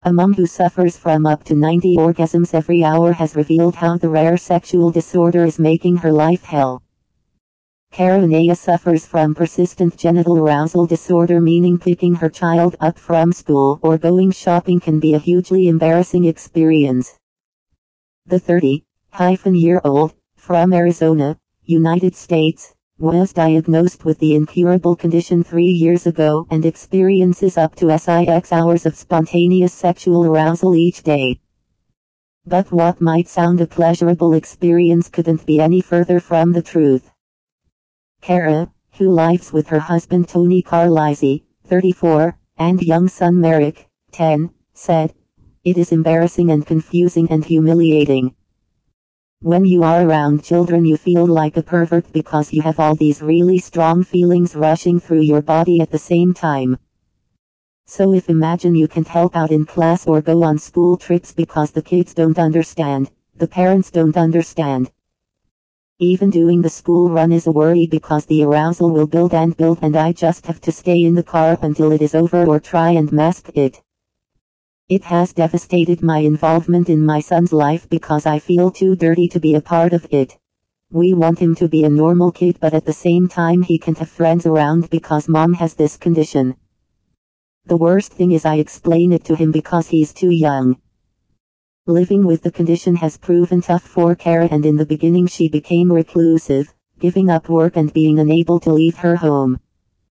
A mom who suffers from up to 90 orgasms every hour has revealed how the rare sexual disorder is making her life hell. Cara Anaya suffers from persistent genital arousal disorder, meaning picking her child up from school or going shopping can be a hugely embarrassing experience. The 30-year-old, from Arizona, United States, was diagnosed with the incurable condition 3 years ago and experiences up to 6 hours of spontaneous sexual arousal each day. But what might sound a pleasurable experience couldn't be any further from the truth. Cara, who lives with her husband Tony Carlizzi, 34, and young son Merrick, 10, said, "It is embarrassing and confusing and humiliating. When you are around children you feel like a pervert because you have all these really strong feelings rushing through your body at the same time. So if imagine you can't help out in class or go on school trips because the kids don't understand, the parents don't understand. Even doing the school run is a worry because the arousal will build and I just have to stay in the car until it is over or try and mask it. It has devastated my involvement in my son's life because I feel too dirty to be a part of it. We want him to be a normal kid, but at the same time he can't have friends around because mom has this condition. The worst thing is I explain it to him because he's too young." Living with the condition has proven tough for Cara, and in the beginning she became reclusive, giving up work and being unable to leave her home.